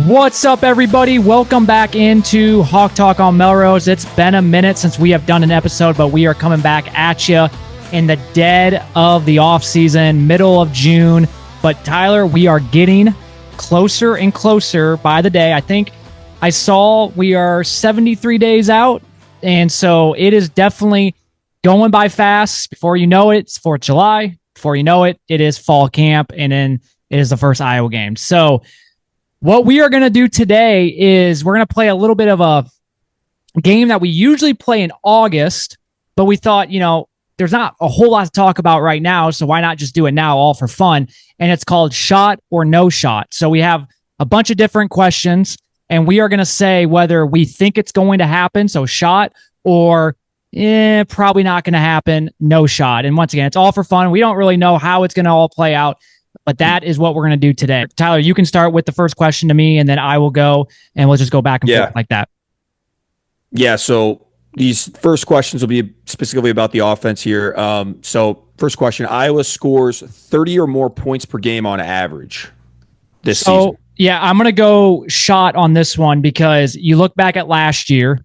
What's up, everybody? Welcome back into Hawk Talk on Melrose. It's been a minute since we have done an episode, but we are coming back at you in the dead of the off season, middle of June. But Tyler, we are getting closer and closer by the day. I think I saw we are 73 days out, and so it is definitely going by fast. Before you know it, it's 4th of July. Before you know it, it is fall camp, and then it is the first Iowa game. So what we are going to do today is we're going to play a little bit of a game that we usually play in August, but we thought, there's not a whole lot to talk about right now, so why not just do it now, all for fun? And it's called Shot or No Shot. So we have a bunch of different questions, and we are going to say whether we think it's going to happen, so shot, or probably not going to happen, no shot. And once again, it's all for fun. We don't really know how it's going to all play out, but that is what we're going to do today. Tyler, you can start with the first question to me, and then I will go, and we'll just go back and forth like that. Yeah, so these first questions will be specifically about the offense here. So first question, Iowa scores 30 or more points per game on average this season. Yeah, I'm going to go shot on this one because you look back at last year,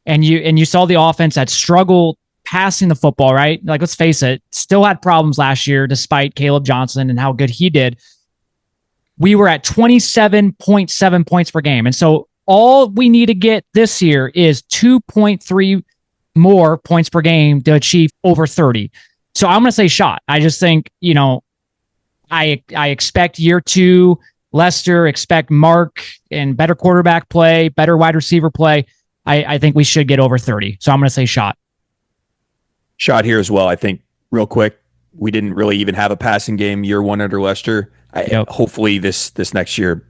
and you saw the offense that struggled passing the football, right? Like, let's face it, still had problems last year despite Caleb Johnson and how good he did. We were at 27.7 points per game. And so all we need to get this year is 2.3 more points per game to achieve over 30. So I'm going to say shot. I just think, I expect year two, Lester, expect Mark and better quarterback play, better wide receiver play. I think we should get over 30. So I'm going to say shot. Shot here as well. I think real quick, we didn't really even have a passing game year one under Lester. Hopefully this next year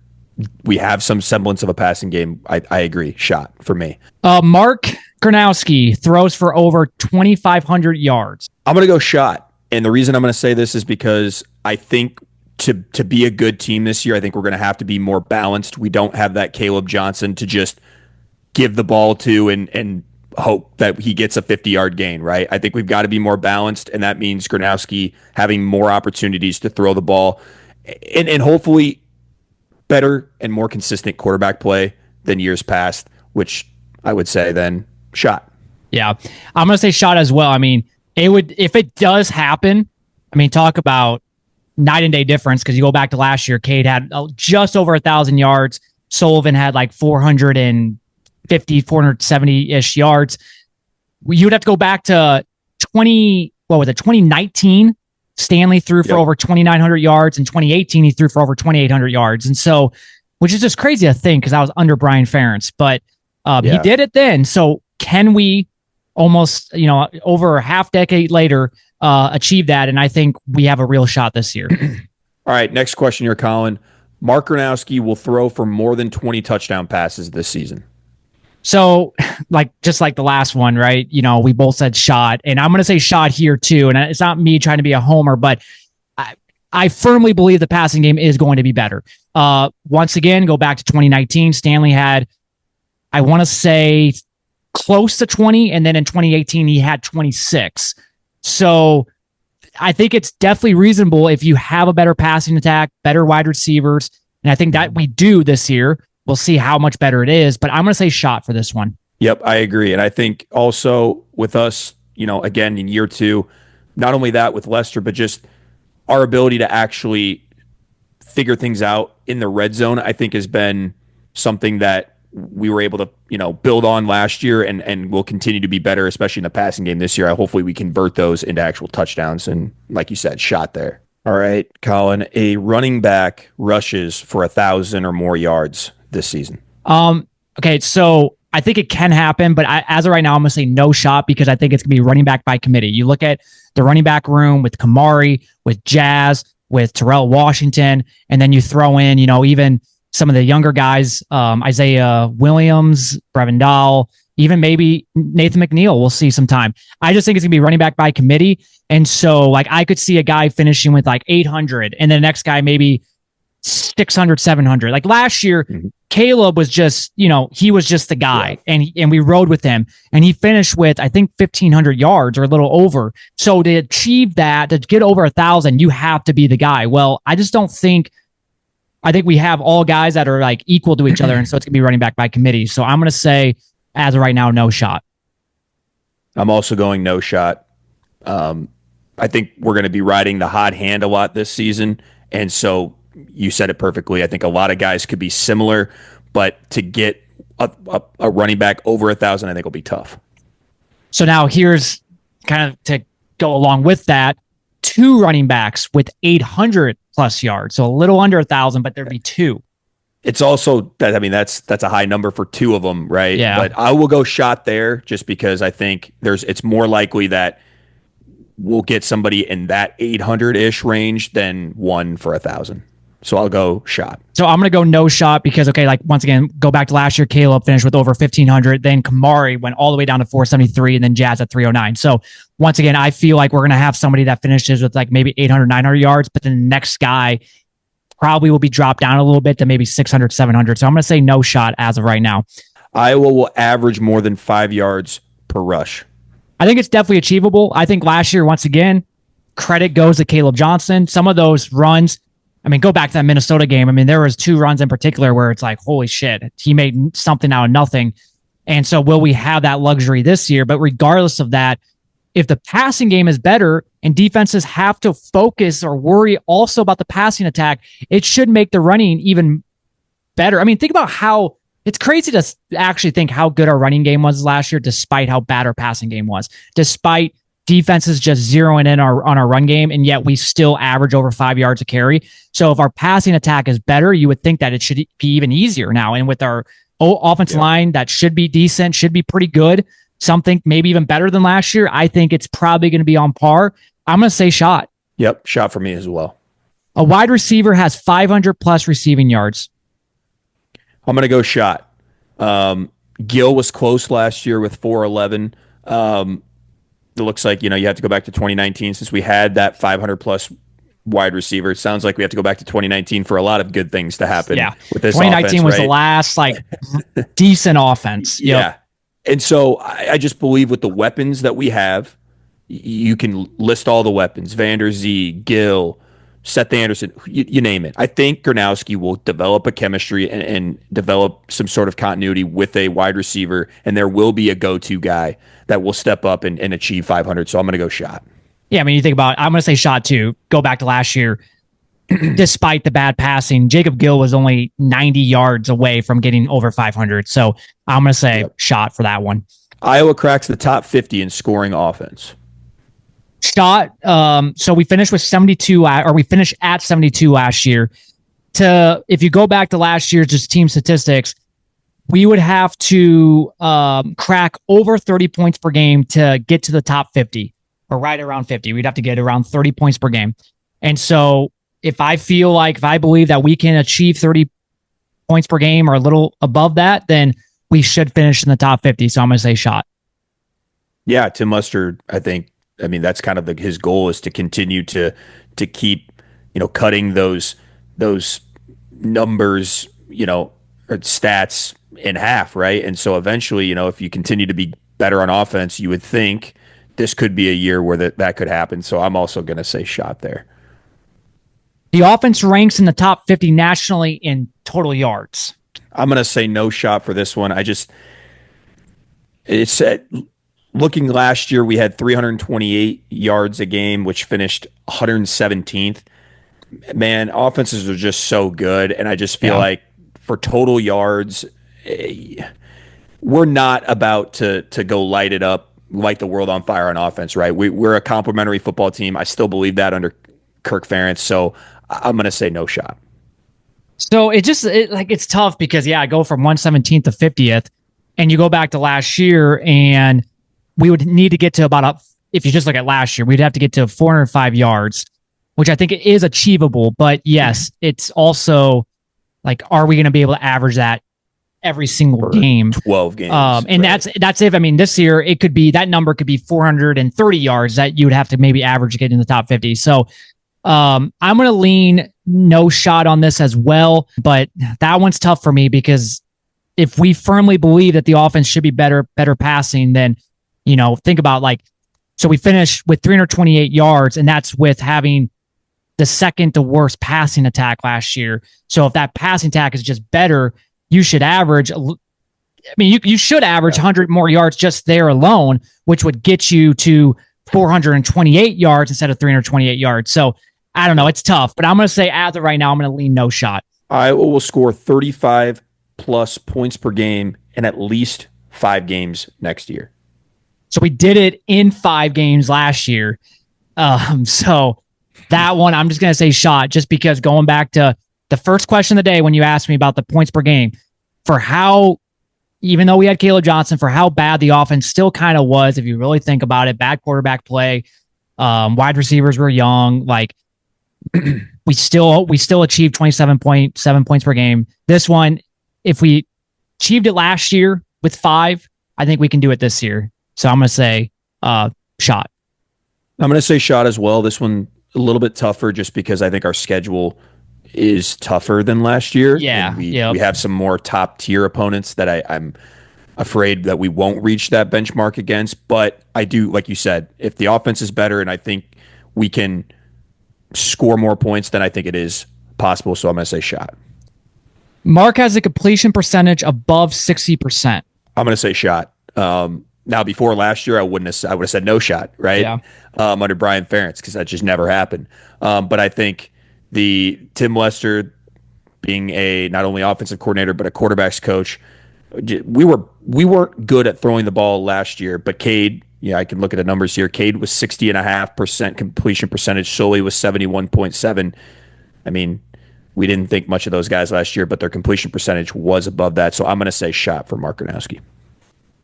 we have some semblance of a passing game. I agree. Shot for me. Mark Gronowski throws for over 2,500 yards. I'm going to go shot. And the reason I'm going to say this is because I think to be a good team this year, I think we're going to have to be more balanced. We don't have that Caleb Johnson to just give the ball to and hope that he gets a 50-yard gain, right? I think we've got to be more balanced, and that means Gronowski having more opportunities to throw the ball and hopefully better and more consistent quarterback play than years past, which I would say then shot. Yeah, I'm going to say shot as well. I mean, if it does happen, talk about night and day difference, because you go back to last year, Cade had just over 1,000 yards. Sullivan had like 470-ish yards. You would have to go back to 2019. Stanley threw for over 2,900 yards. In 2018, he threw for over 2,800 yards. And so, which is just crazy to think because I was under Brian Ferentz, but he did it then. So can we almost, over a half decade later, achieve that? And I think we have a real shot this year. All right. Next question here, Collin. Mark Gronowski will throw for more than 20 touchdown passes this season. So, just like the last one, right? We both said shot, and I'm going to say shot here too. And it's not me trying to be a homer, but I firmly believe the passing game is going to be better. Once again, go back to 2019. Stanley had, I want to say, close to 20, and then in 2018 he had 26. So I think it's definitely reasonable if you have a better passing attack, better wide receivers, and I think that we do this year. We'll see how much better it is, but I'm going to say shot for this one. Yep, I agree. And I think also with us, again, in year two, not only that with Lester, but just our ability to actually figure things out in the red zone, I think has been something that we were able to, build on last year and will continue to be better, especially in the passing game this year. Hopefully we convert those into actual touchdowns. And like you said, shot there. All right, Collin, a running back rushes for 1,000 or more yards this season. Okay, so I think it can happen, but as of right now, I'm going to say no shot because I think it's going to be running back by committee. You look at the running back room with Kamari, with Jazz, with Terrell Washington, and then you throw in, even some of the younger guys, Isaiah Williams, Brevin Dahl, even maybe Nathan McNeil. We'll see some time. I just think it's going to be running back by committee. And so, I could see a guy finishing with 800, and the next guy maybe 600, 700. Like last year, Caleb was just, he was just the guy, and we rode with him, and he finished with, I think, 1,500 yards or a little over. So to achieve that, to get over 1,000, you have to be the guy. Well, I just don't think I think we have all guys that are like equal to each other, and so it's going to be running back by committee. So I'm going to say, as of right now, no shot. I'm also going no shot. I think we're going to be riding the hot hand a lot this season. And so you said it perfectly. I think a lot of guys could be similar, but to get a running back over 1,000, I think will be tough. So now here's kind of to go along with that, 2 running backs with 800 plus yards. So a little under 1,000, but there'd be 2. It's also that, I mean, that's a high number for 2 of them, right? Yeah. But I will go shot there just because I think it's more likely that we'll get somebody in that 800-ish range than 1 for 1,000. So I'll go shot. So I'm going to go no shot because, okay, like once again, go back to last year, Caleb finished with over 1,500. Then Kamari went all the way down to 473 and then Jazz at 309. So once again, I feel like we're going to have somebody that finishes with like maybe 800, 900 yards, but then the next guy probably will be dropped down a little bit to maybe 600, 700. So I'm going to say no shot as of right now. Iowa will average more than 5 yards per rush. I think it's definitely achievable. I think last year, once again, credit goes to Caleb Johnson. Some of those runs, I mean, go back to that Minnesota game. I mean, there was 2 runs in particular where it's like, holy shit, he made something out of nothing. And so will we have that luxury this year? But regardless of that, if the passing game is better and defenses have to focus or worry also about the passing attack, it should make the running even better. I mean, think about how it's crazy to actually think how good our running game was last year, despite how bad our passing game was, despite defenses just zeroing in on our run game, and yet we still average over 5 yards a carry. So if our passing attack is better, you would think that it should be even easier now. And with our offensive line that should be decent, should be pretty good, some think maybe even better than last year, I think it's probably going to be on par. I'm going to say shot. Yep, shot for me as well. A wide receiver has 500 plus receiving yards. I'm going to go shot. Gill was close last year with 411. It looks like, you have to go back to 2019 since we had that 500 plus wide receiver. It sounds like we have to go back to 2019 for a lot of good things to happen with this 2019 offense, was right? the last decent offense. Yep. Yeah. And so I just believe with the weapons that we have, you can list all the weapons, Vander Zee, Gill, Seth Anderson, you name it. I think Gronowski will develop a chemistry and develop some sort of continuity with a wide receiver, and there will be a go-to guy that will step up and achieve 500. So I'm going to go shot. Yeah, I mean, you think about it, I'm going to say shot too. Go back to last year. Despite the bad passing, Jacob Gill was only 90 yards away from getting over 500. So I'm going to say shot for that one. Iowa cracks the top 50 in scoring offense. Shot. So we finished with 72, or we finished at 72 last year. If you go back to last year's just team statistics, we would have to crack over 30 points per game to get to the top 50, or right around 50. We'd have to get around 30 points per game. And so if I believe that we can achieve 30 points per game or a little above that, then we should finish in the top 50. So I'm going to say shot. Yeah, Tim Mustard, I mean, that's kind of his goal is to continue to keep, cutting those numbers, or stats in half, right? And so eventually, if you continue to be better on offense, you would think this could be a year where that could happen. So I'm also going to say shot there. The offense ranks in the top 50 nationally in total yards. I'm going to say no shot for this one. It's looking last year, we had 328 yards a game, which finished 117th. Man, offenses are just so good. And I just feel like for total yards, we're not about to go light it up, light the world on fire on offense, right? We're a complimentary football team. I still believe that under Kirk Ferentz. So I'm going to say no shot. So it's tough because, I go from 117th to 50th, and you go back to last year, and we would need to get to if you just look at last year, we'd have to get to 405 yards, which I think is achievable. But yes, it's also like, are we going to be able to average that every single game? 12 games. And right. That's if, I mean, this year that number could be 430 yards that you would have to maybe average to get in the top 50. So I'm going to lean no shot on this as well, but that one's tough for me because if we firmly believe that the offense should be better passing, then, think about so we finished with 328 yards, and that's with having the second to worst passing attack last year. So if that passing attack is just better, you should average. You should average 100 more yards just there alone, which would get you to 428 yards instead of 328 yards. So I don't know. It's tough, but I'm going to say as of right now, I'm going to lean no shot. Iowa will score 35 plus points per game in at least 5 games next year. So we did it in 5 games last year. So that one, I'm just going to say shot, just because going back to the first question of the day when you asked me about the points per game, for how, even though we had Caleb Johnson, for how bad the offense still kind of was, if you really think about it, bad quarterback play, wide receivers were young, like we still achieved 27.7 points per game. This one, if we achieved it last year with 5, I think we can do it this year. So I'm going to say shot. I'm going to say shot as well. This one a little bit tougher just because I think our schedule is tougher than last year. Yeah. We have some more top tier opponents that I'm afraid that we won't reach that benchmark against. But I do, like you said, if the offense is better and I think we can score more points, then I think it is possible. So I'm going to say shot. Mark has a completion percentage above 60%. I'm going to say shot. Now, before last year, I would have said no shot, right? Yeah. Under Brian Ferentz, because that just never happened. But I think the Tim Lester being a not only offensive coordinator but a quarterbacks coach, we weren't good at throwing the ball last year. But Cade, I can look at the numbers here. Cade was 60.5% completion percentage. Sully was 71.7. I mean, we didn't think much of those guys last year, but their completion percentage was above that. So I'm going to say shot for Mark Gronowski.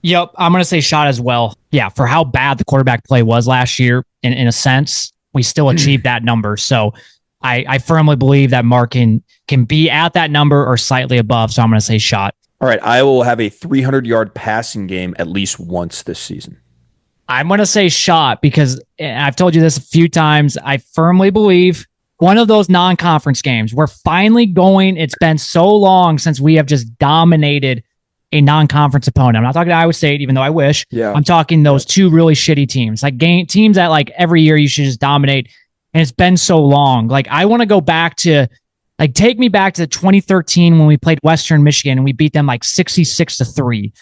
Yep, I'm going to say shot as well. Yeah, for how bad the quarterback play was last year, in a sense, we still achieved that number. So I firmly believe that Mark can be at that number or slightly above. So I'm going to say shot. All right, Iowa will have a 300-yard passing game at least once this season. I'm going to say shot because I've told you this a few times. I firmly believe one of those non-conference games, we're finally going. It's been so long since we have just dominated a non-conference opponent. I'm not talking to Iowa State, even though I wish. Yeah. I'm talking those 2 really shitty teams, like teams that like every year you should just dominate. And it's been so long. Like I want to go back to, like, take me back to 2013 when we played Western Michigan and we beat them like 66-3.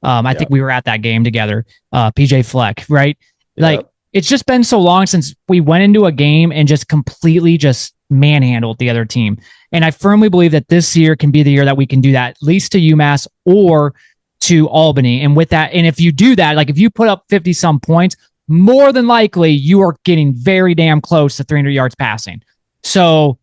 I think we were at that game together. PJ Fleck, right? Like it's just been so long since we went into a game and just completely just manhandled the other team. And I firmly believe that this year can be the year that we can do that, at least to UMass or to Albany. And with that, and if you do that, like if you put up 50 some points, more than likely you are getting very damn close to 300 yards passing. So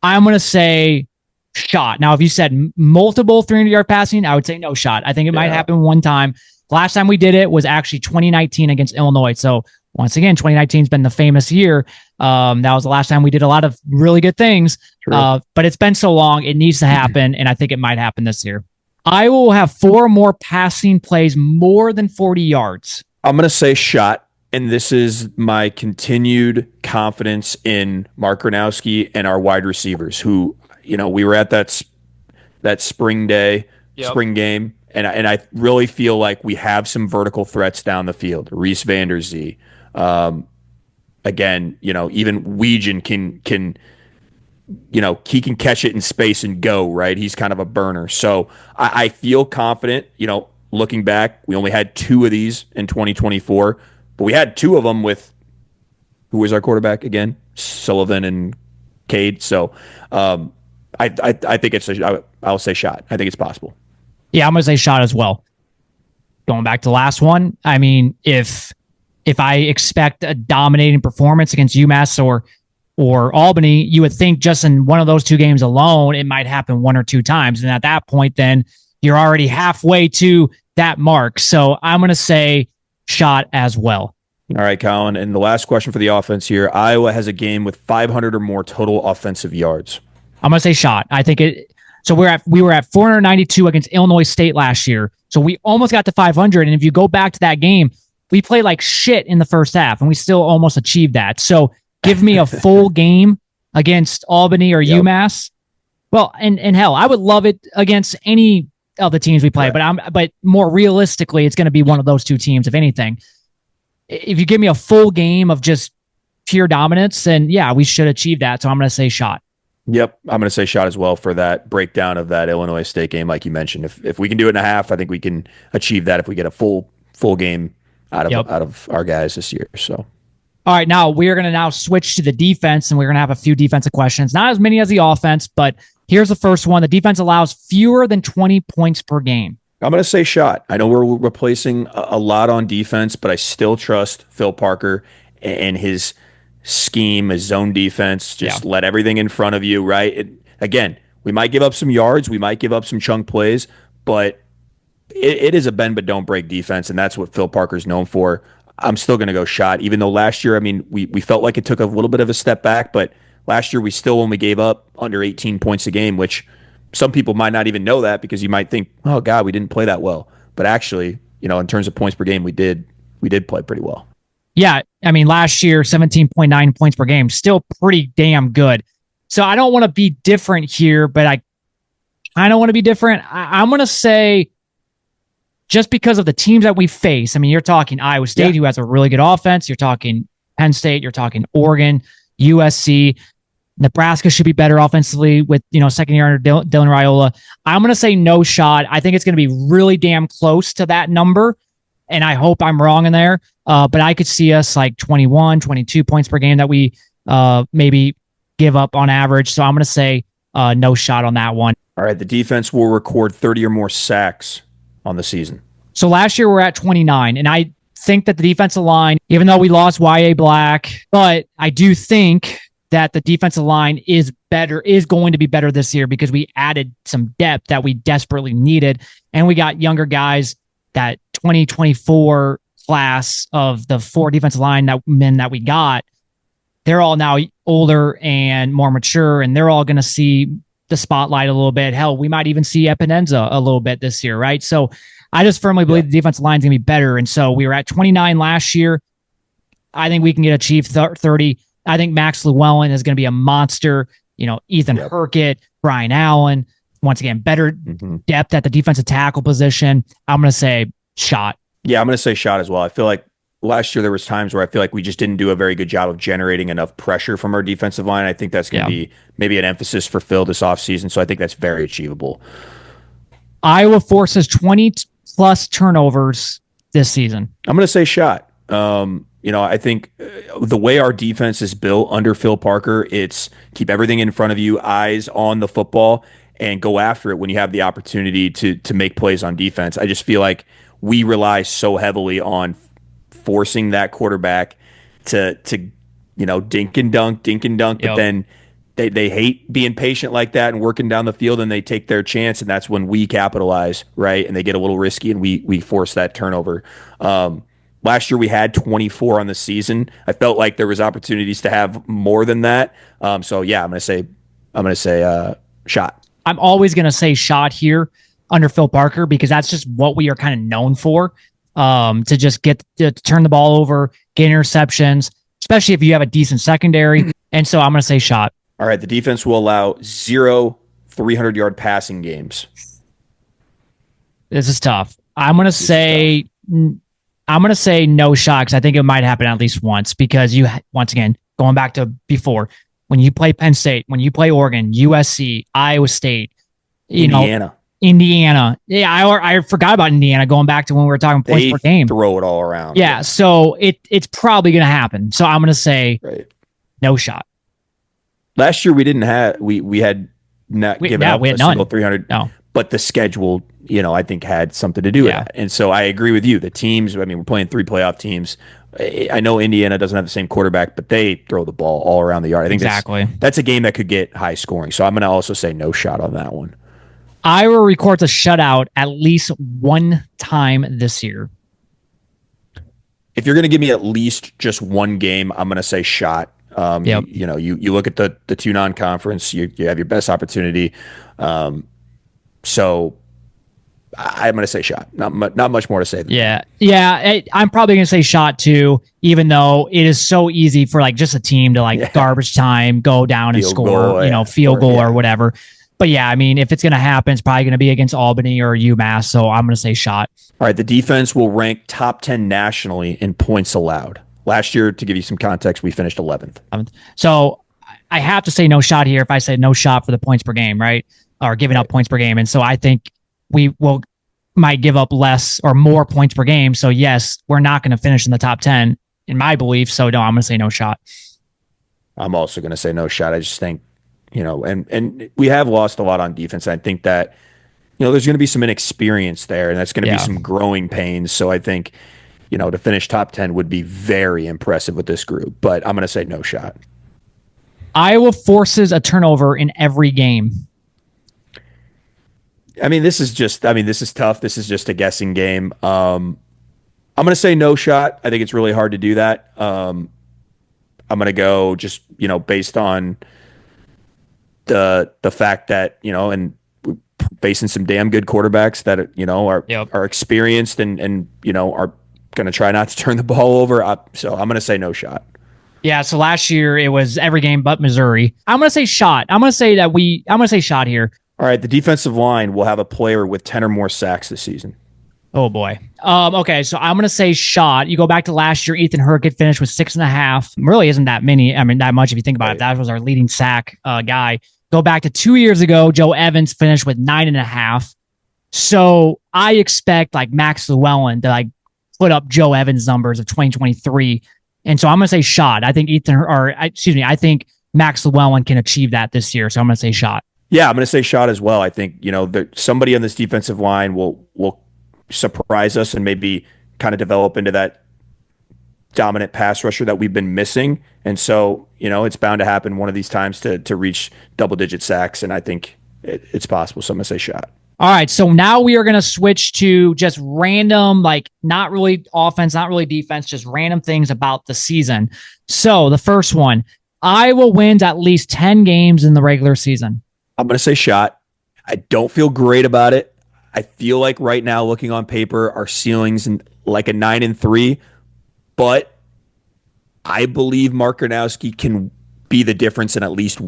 I'm going to say shot. Now, if you said multiple 300-yard passing, I would say no shot. I think it might happen one time. Last time we did it was actually 2019 against Illinois. So once again, 2019 has been the famous year. That was the last time we did a lot of really good things. But it's been so long. It needs to happen. And I think it might happen this year. Iowa will have 4 more passing plays more than 40 yards. I'm going to say shot. And this is my continued confidence in Mark Gronowski and our wide receivers who, we were at that spring game. And I really feel like we have some vertical threats down the field. Reese Vanderzee. Again, even Weegan can he can catch it in space and go, right? He's kind of a burner. So I feel confident, looking back, we only had 2 of these in 2024, but we had 2 of them with, who was our quarterback again? Sullivan and Cade. So I think I'll say shot. I think it's possible. Yeah, I'm going to say shot as well. Going back to the last one, I mean, if I expect a dominating performance against UMass or Albany, you would think just in one of those 2 games alone, it might happen 1 or 2 times. And at that point, then you're already halfway to that mark. So I'm going to say shot as well. All right, Collin. And the last question for the offense here. Iowa has a game with 500 or more total offensive yards. I'm going to say shot. I think it. So we were at 492 against Illinois State last year. So we almost got to 500. And if you go back to that game, we played like shit in the first half and we still almost achieved that. So give me a full game against Albany or UMass. Well, and hell, I would love it against any of the teams we play, but more realistically, it's going to be one of those 2 teams, if anything. If you give me a full game of just pure dominance, and yeah, we should achieve that. So I'm going to say shot. Yep, I'm going to say shot as well for that breakdown of that Illinois State game, like you mentioned. If we can do it in a half, I think we can achieve that if we get a full game out of our guys this year. So. All right, now we're going to now switch to the defense, and we're going to have a few defensive questions. Not as many as the offense, but here's the first one. The defense allows fewer than 20 points per game. I'm going to say shot. I know we're replacing a lot on defense, but I still trust Phil Parker and his scheme, his zone defense. Just let everything in front of you, right? Again, we might give up some yards. We might give up some chunk plays, but it is a bend but don't break defense, and that's what Phil Parker's known for. I'm still going to go shot, even though last year, I mean, we felt like it took a little bit of a step back, but last year we still only gave up under 18 points a game, which some people might not even know that because you might think, oh, God, we didn't play that well. But actually, in terms of points per game, we did play pretty well. Yeah, I mean, last year, 17.9 points per game, still pretty damn good. So I don't want to be different here, but I kind of want to be different. I'm going to say, just because of the teams that we face, I mean, you're talking Iowa State, who has a really good offense. You're talking Penn State. You're talking Oregon, USC. Nebraska should be better offensively with, second year under Dylan Raiola. I'm going to say no shot. I think it's going to be really damn close to that number, and I hope I'm wrong in there. But I could see us like 21, 22 points per game that we maybe give up on average. So I'm going to say no shot on that one. All right, the defense will record 30 or more sacks on the season. So last year we're at 29, and I think that the defensive line, even though we lost Y.A. Black, but I do think that the defensive line is going to be better this year because we added some depth that we desperately needed, and we got younger guys. That 2024 class of the 4 defensive men that we got, they're all now older and more mature, and they're all going to see the spotlight a little bit. Hell, we might even see Epinenza a little bit this year, right? So I just firmly believe the defensive line is going to be better. And so we were at 29 last year. I think we can achieve 30. I think Max Llewellyn is going to be a monster. Ethan Hurkett, Brian Allen, once again, better depth at the defensive tackle position. I'm going to say shot. Yeah, I'm going to say shot as well. I feel like last year there was times where I feel like we just didn't do a very good job of generating enough pressure from our defensive line. I think that's going to be maybe an emphasis for Phil this offseason, so I think that's very achievable. Iowa forces 20 plus turnovers this season. I'm going to say shot. I think the way our defense is built under Phil Parker, it's keep everything in front of you, eyes on the football, and go after it when you have the opportunity to make plays on defense. I just feel like we rely so heavily on forcing that quarterback to dink and dunk, but then they hate being patient like that and working down the field, and they take their chance, and that's when we capitalize, right? And they get a little risky, and we force that turnover. Last year we had 24 on the season. I felt like there was opportunities to have more than that. So yeah, I'm gonna say shot. I'm always gonna say shot here under Phil Parker because that's just what we are kind of known for. To just to turn the ball over, get interceptions, especially if you have a decent secondary. And so I'm going to say shot. All right. The defense will allow 0 300-yard passing games. This is tough. I'm going to say no shot because I think it might happen at least once because once again, going back to before, when you play Penn State, when you play Oregon, USC, Iowa State, Indiana. Yeah, I forgot about Indiana going back to when we were talking points per game. Throw it all around. Yeah, so it's probably going to happen. So I'm going to say no shot. Last year we didn't have we had not given up a single 300. No. But the schedule, I think had something to do with that. And so I agree with you. The teams, I mean, we're playing 3 playoff teams. I know Indiana doesn't have the same quarterback, but they throw the ball all around the yard. I think that's a game that could get high scoring. So I'm going to also say no shot on that one. Iowa records a shutout at least one time this year. If you're going to give me at least just one game, I'm going to say shot. You look at the 2 non-conference, you have your best opportunity. So I'm going to say shot. Not much more to say. I'm probably going to say shot too, even though it is so easy for just a team to garbage time, go down and score, field goal or whatever. But yeah, I mean, if it's going to happen, it's probably going to be against Albany or UMass. So I'm going to say shot. All right. The defense will rank top 10 nationally in points allowed. Last year, to give you some context, we finished 11th. So I have to say no shot here if I say no shot for the points per game, right? Or giving up points per game. And so I think we might give up less or more points per game. So yes, we're not going to finish in the top 10 in my belief. So no, I'm going to say no shot. I'm also going to say no shot. I just think, and we have lost a lot on defense. I think that, there's going to be some inexperience there, and that's going to be some growing pains. So I think, to finish top 10 would be very impressive with this group, but I'm going to say no shot. Iowa forces a turnover in every game. This is tough. This is just a guessing game. I'm going to say no shot. I think it's really hard to do that. I'm going to go just, based on the fact that, and facing some damn good quarterbacks that, are experienced and are going to try not to turn the ball over. So I'm going to say no shot. Yeah. So last year it was every game but Missouri. I'm going to say shot. I'm going to say shot here. All right. The defensive line will have a player with 10 or more sacks this season. Oh boy. Okay. So I'm going to say shot. You go back to last year, Ethan Hurkett finished with 6.5. Really isn't that many. That much if you think about it. That was our leading sack guy. Go back to 2 years ago, Joe Evans finished with 9.5. So I expect Max Llewellyn to put up Joe Evans numbers of 2023. And so I'm going to say shot. I think I think Max Llewellyn can achieve that this year. So I'm going to say shot. Yeah, I'm going to say shot as well. I think, somebody on this defensive line will surprise us and maybe kind of develop into that dominant pass rusher that we've been missing. And so, it's bound to happen one of these times to reach double-digit sacks, and I think it's possible. So I'm going to say shot. All right, so now we are going to switch to just random, not really offense, not really defense, just random things about the season. So the first one, Iowa wins at least 10 games in the regular season. I'm going to say shot. I don't feel great about it. I feel like right now, looking on paper, our ceiling's like a 9-3, but I believe Mark Gronowski can be the difference in at least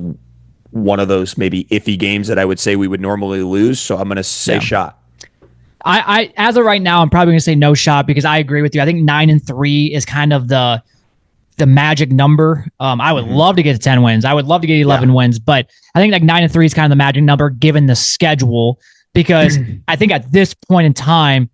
one of those maybe iffy games that I would say we would normally lose. So I'm going to say shot. I as of right now, I'm probably going to say no shot because I agree with you. I think 9-3 is kind of the magic number. I would love to get to 10 wins. I would love to get 11 wins, but I think 9-3 is kind of the magic number given the schedule, because I think at this point in time,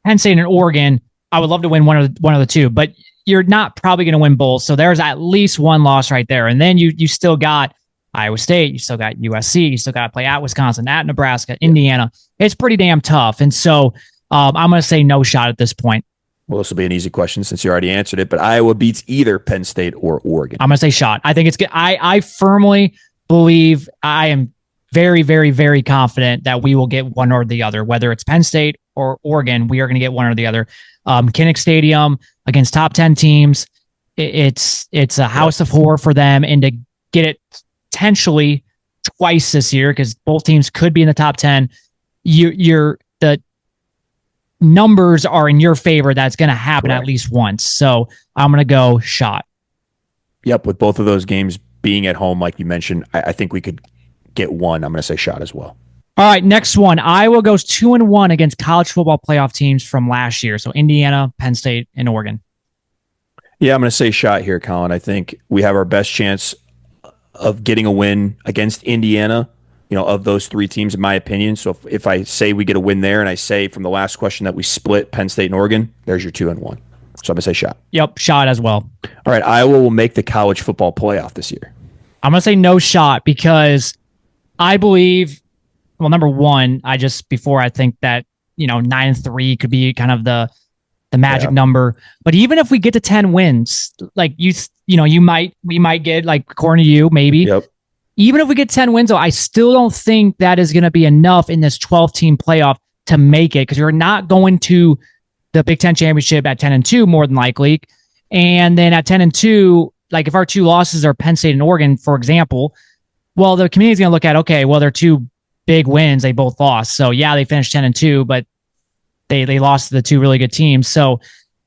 Penn State and Oregon, I would love to win one of the two, but you're not probably going to win both. So there's at least one loss right there. And then you still got Iowa State, you still got USC, you still got to play at Wisconsin, at Nebraska, Indiana. It's pretty damn tough. And so I'm going to say no shot at this point. Well, this will be an easy question since you already answered it, but Iowa beats either Penn State or Oregon. I'm going to say shot. I think it's good. I firmly believe, I am very, very, very confident that we will get one or the other, whether it's Penn State or Oregon. We are going to get one or the other. Kinnick Stadium against top 10 teams. It's a house of horror for them, and to get it potentially twice this year, because both teams could be in the top 10. The numbers are in your favor. That's going to happen at least once. So I'm going to go shot. Yep. With both of those games being at home, like you mentioned, I think we could get one. I'm going to say shot as well. All right, next one. Iowa goes 2-1 against college football playoff teams from last year. So Indiana, Penn State, and Oregon. Yeah, I'm going to say shot here, Collin. I think we have our best chance of getting a win against Indiana, of those three teams, in my opinion. So if I say we get a win there, and I say from the last question that we split Penn State and Oregon, there's your 2-1. So I'm going to say shot. Yep, shot as well. All right, Iowa will make the college football playoff this year. I'm going to say no shot because I believe, well, number one, I think that, 9-3 could be kind of the magic number. But even if we get to 10 wins, we might get, according to you, maybe. Yep. Even if we get 10 wins, though, I still don't think that is going to be enough in this 12-team playoff to make it, because you're not going to the Big Ten championship at 10-2 more than likely. And then at 10-2, if our two losses are Penn State and Oregon, for example, well, the community's going to look at, okay, well, they're two big wins. They both lost. So yeah, they finished 10-2, but they lost to the two really good teams. So,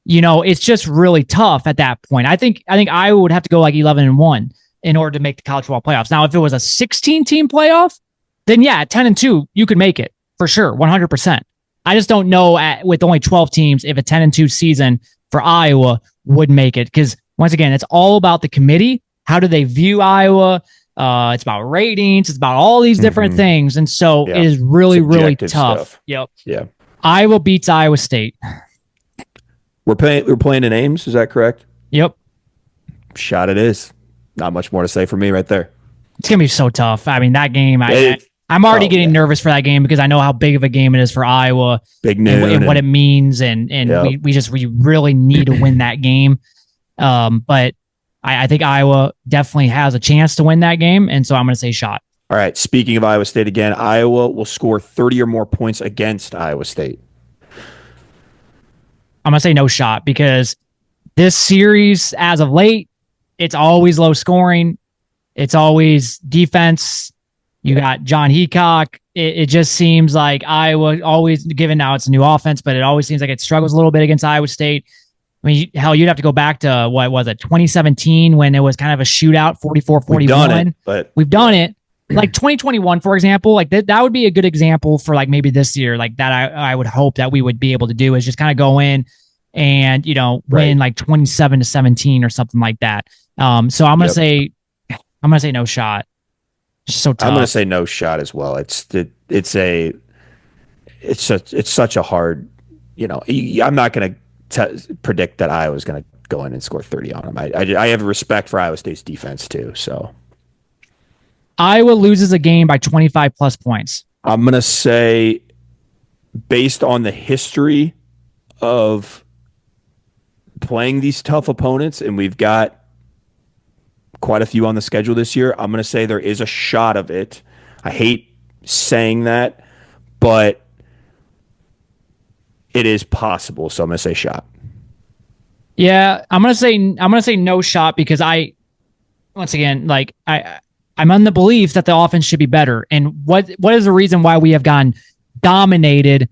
it's just really tough at that point. I think Iowa would have to go 11-1 in order to make the college football playoffs. Now, if it was a 16-team playoff, then yeah, at 10-2, you could make it for sure, 100%. I just don't know with only 12 teams if a 10-2 season for Iowa would make it. Because once again, it's all about the committee. How do they view Iowa? It's about ratings. It's about all these different things. And so it is really, really tough. Stuff. Yep. Yeah. Iowa beats Iowa State. We're playing in Ames. Is that correct? Yep. Shot it is. Not much more to say for me right there. It's going to be so tough. I mean, that game, I'm already getting nervous for that game because I know how big of a game it is for Iowa. Big noon. And what it means. And we really need to win that game. But I think Iowa definitely has a chance to win that game. And so I'm going to say shot. All right. Speaking of Iowa State again, Iowa will score 30 or more points against Iowa State. I'm going to say no shot because this series, as of late, it's always low scoring. It's always defense. You got John Heacock. It just seems like Iowa always, given now it's a new offense, but it always seems like it struggles a little bit against Iowa State. I mean, hell, you'd have to go back to, what was it, 2017 when it was kind of a shootout, 44-41. We've done it. Like 2021, for example, like that would be a good example for like maybe this year, like that I would hope that we would be able to do is just kind of go in and, win like 27-17 or something like that. So I'm going to say no shot. It's so tough. I'm going to say no shot as well. It's such a hard, I'm not going to predict that Iowa's going to go in and score 30 on them. I have respect for Iowa State's defense too. So Iowa loses a game by 25 plus points. I'm going to say, based on the history of playing these tough opponents, and we've got quite a few on the schedule this year, I'm going to say there is a shot of it. I hate saying that, but it is possible. So I'm going to say shot. Yeah, I'm going to say no shot because once again, like I'm on the belief that the offense should be better. And what is the reason why we have gotten dominated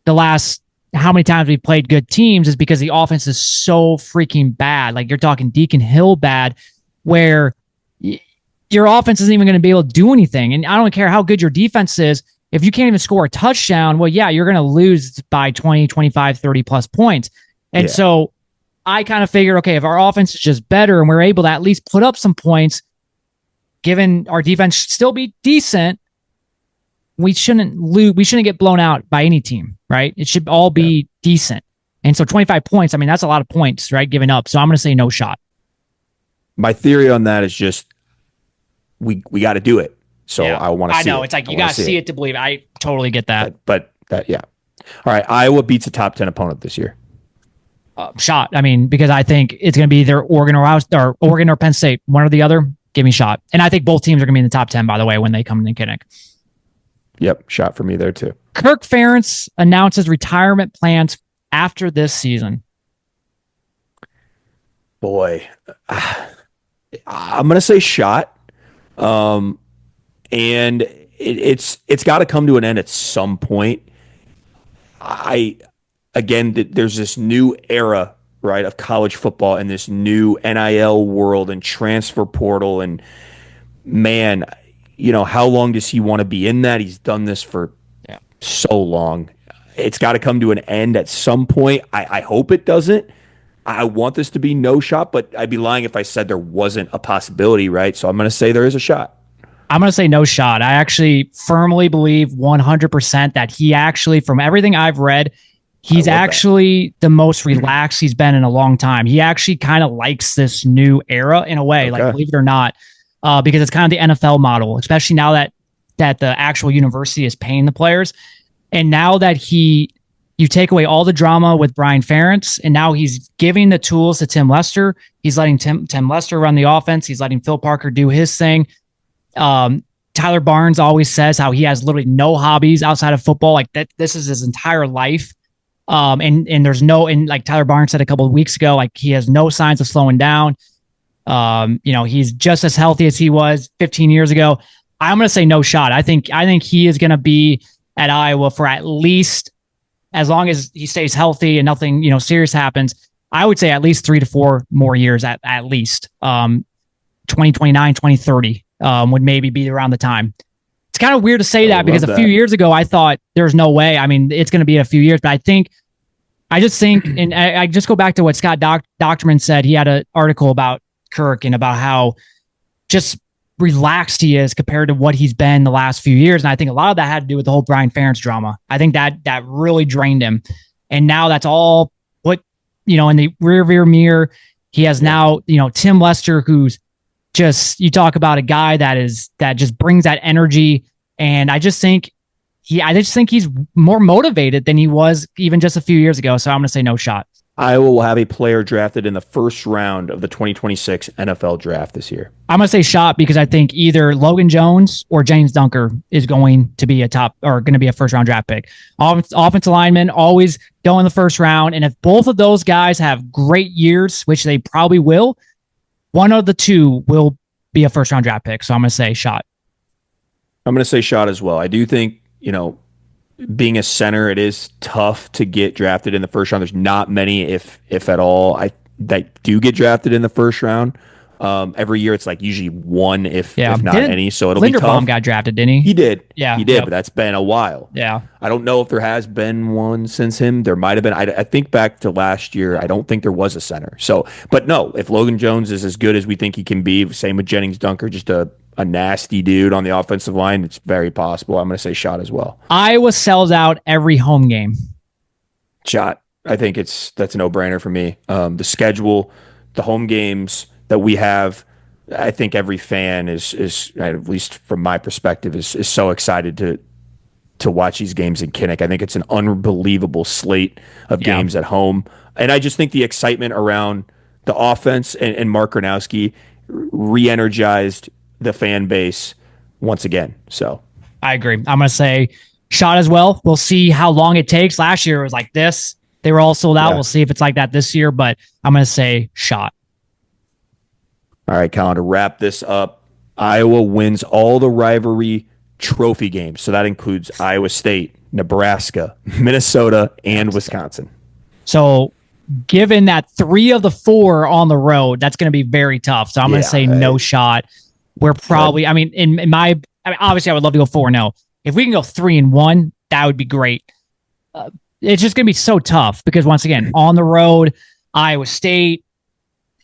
the last how many times we've played good teams is because the offense is so freaking bad. Like you're talking Deacon Hill bad, where your offense isn't even going to be able to do anything. And I don't care how good your defense is. If you can't even score a touchdown, well, yeah, you're going to lose by 20, 25, 30 plus points. And so I kind of figured, okay, if our offense is just better and we're able to at least put up some points, given our defense should still be decent, we shouldn't lose. We shouldn't get blown out by any team, right? It should all be decent. And so 25 points, I mean, that's a lot of points, right? Giving up. So I'm going to say no shot. My theory on that is just we got to do it. So I want to see it. I know. It's like you got to see it to believe it. I totally get that. But yeah. All right. Iowa beats a top 10 opponent this year. Shot. I mean, because I think it's going to be either Oregon or Penn State, one or the other. Give me shot. And I think both teams are going to be in the top 10, by the way, when they come to Kinnick. Yep. Shot for me there too. Kirk Ferentz announces retirement plans after this season. Boy, I'm going to say shot. And it's got to come to an end at some point. There's this new era, right, of college football and this new NIL world and transfer portal. And man, how long does he want to be in that? He's done this for so long. It's got to come to an end at some point. I hope it doesn't. I want this to be no shot, but I'd be lying if I said there wasn't a possibility, right? So I'm going to say there is a shot. I'm going to say no shot. I actually firmly believe 100% that he actually, from everything I've read, he's actually the most relaxed he's been in a long time. He actually kind of likes this new era in a way, like believe it or not, because it's kind of the NFL model, especially now that the actual university is paying the players. And now that you take away all the drama with Brian Ferentz, and now he's giving the tools to Tim Lester. He's letting Tim Lester run the offense. He's letting Phil Parker do his thing. Tyler Barnes always says how he has literally no hobbies outside of football. Like that, this is his entire life. And there's like Tyler Barnes said a couple of weeks ago, like he has no signs of slowing down. He's just as healthy as he was 15 years ago. I'm going to say no shot. I think he is going to be at Iowa for at least, as long as he stays healthy and nothing, serious happens. I would say at least 3 to 4 more years at least. 2029, 2030 would maybe be around the time. It's kind of weird to say that because a few years ago I thought there's no way. I mean, it's going to be a few years, but I think I just think, and I just go back to what Scott Docterman said. He had an article about Kirk and about how just relaxed he is compared to what he's been the last few years. And I think a lot of that had to do with the whole Brian Ferentz drama. I think that really drained him. And now that's all put, in the rear mirror. He has now, Tim Lester, who's just, you talk about a guy that just brings that energy. And I just think he's more motivated than he was even just a few years ago. So I'm going to say no shot. Iowa will have a player drafted in the first round of the 2026 NFL draft this year. I'm going to say shot because I think either Logan Jones or James Dunker is going to be a first round draft pick. Offensive linemen always go in the first round. And if both of those guys have great years, which they probably will, one of the two will be a first round draft pick. So I'm going to say shot. I'm going to say shot as well. I do think, being a center, it is tough to get drafted in the first round. There's not many, if at all, that do get drafted in the first round. Every year, it's like usually one, if not any. So it'll be tough. Linderbaum got drafted, didn't he? He did. Yeah, he did. Yep. But that's been a while. Yeah, I don't know if there has been one since him. There might have been. I think back to last year, I don't think there was a center. So, but no, if Logan Jones is as good as we think he can be, same with Jennings Dunker, just a nasty dude on the offensive line, it's very possible. I'm going to say shot as well. Iowa sells out every home game. Shot. I think that's a no-brainer for me. The schedule, the home games that we have, I think every fan is at least from my perspective, is so excited to watch these games in Kinnick. I think it's an unbelievable slate of games at home. And I just think the excitement around the offense and Mark Gronowski re-energized the fan base once again. So I agree. I'm going to say shot as well. We'll see how long it takes. Last year it was like this. They were all sold out. Yeah. We'll see if it's like that this year, but I'm going to say shot. All right, Collin, to wrap this up, Iowa wins all the rivalry trophy games. So that includes Iowa State, Nebraska, Minnesota, and Wisconsin. So given that 3 of the 4 on the road, that's going to be very tough. So I'm going to say no shot. We're probably, obviously I would love to go 4-0. If we can go 3-1, that would be great. It's just going to be so tough because once again, on the road, Iowa State,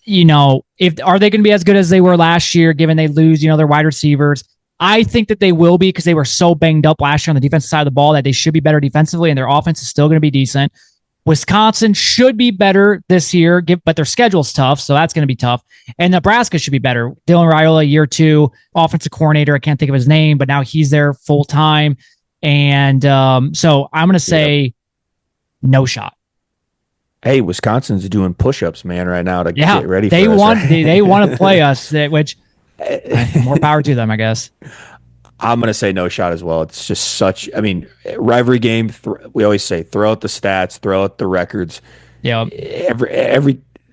are they going to be as good as they were last year, given they lose, their wide receivers? I think that they will be because they were so banged up last year on the defensive side of the ball that they should be better defensively and their offense is still going to be decent. Wisconsin should be better this year, but their schedule's tough, so that's going to be tough. And Nebraska should be better. Dylan Raiola, year 2, offensive coordinator. I can't think of his name, but now he's there full time. And so I'm going to say no shot. Hey, Wisconsin's doing push-ups, man, right now to get ready for us. They want to play us, which more power to them, I guess. I'm going to say no shot as well. It's just rivalry game. We always say throw out the stats, throw out the records. Yeah.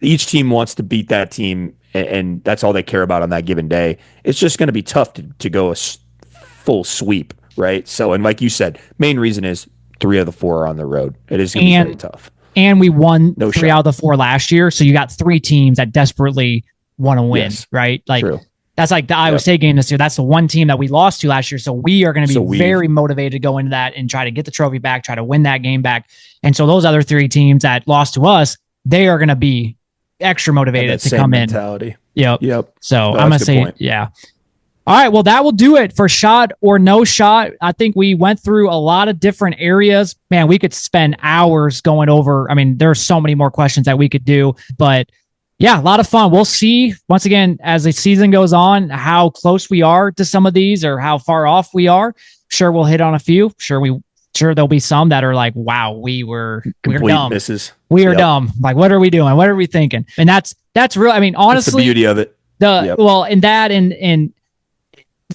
Each team wants to beat that team, and that's all they care about on that given day. It's just going to be tough to go a full sweep, right? So, and like you said, main reason is 3 of the 4 are on the road. It is going to be very tough. And we won 3 out of the 4 last year, so you got 3 teams that desperately want to win, right? Like. True. That's like the Iowa State game this year. That's the one team that we lost to last year. So we are going to be very motivated to go into that and try to get the trophy back, try to win that game back. And so those other 3 teams that lost to us, they are going to be extra motivated to come mentality. in. Yep. So I'm going to say, yeah. All right. Well, that will do it for shot or no shot. I think we went through a lot of different areas. Man, we could spend hours going over. There's so many more questions that we could do, but yeah, a lot of fun. We'll see, once again, as the season goes on, how close we are to some of these or how far off we are. Sure, we'll hit on a few. Sure, there'll be some that are like, wow, we're dumb. Misses. We are dumb. Like, what are we doing? What are we thinking? And that's real. Honestly, that's the beauty of it. And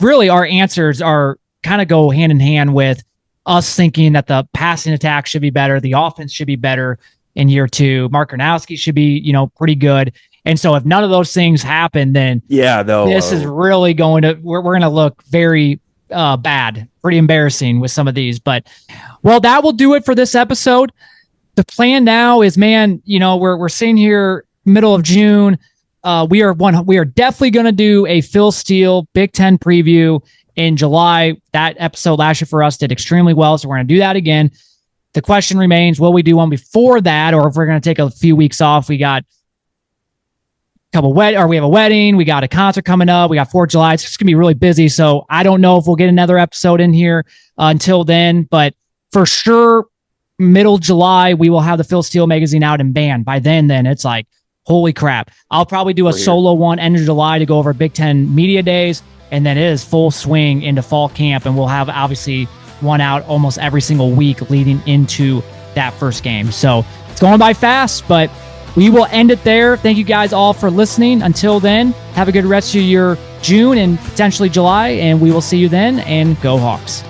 really our answers are kind of go hand in hand with us thinking that the passing attack should be better. The offense should be better. In year 2, Mark Gronowski should be, pretty good. And so if none of those things happen, then this is really we're going to look very bad, pretty embarrassing with some of these. But, well, that will do it for this episode. The plan now is, man, we're sitting here middle of June. We are definitely going to do a Phil Steele Big Ten preview in July. That episode last year for us did extremely well, so we're going to do that again. the question remains, will we do one before that? Or if we're going to take a few weeks off, we got we have a wedding, we got a concert coming up, we got 4th of July. It's just going to be really busy. So I don't know if we'll get another episode in here until then, but for sure, middle July, we will have the Phil Steele magazine out and banned. By then it's like, holy crap. I'll probably do a solo one end of July to go over Big Ten media days. And then it is full swing into fall camp. And we'll have obviously one out almost every single week leading into that first game. So it's going by fast, but we will end it there. Thank you guys all for listening. Until then, have a good rest of your June and potentially July. And we will see you then, and go Hawks.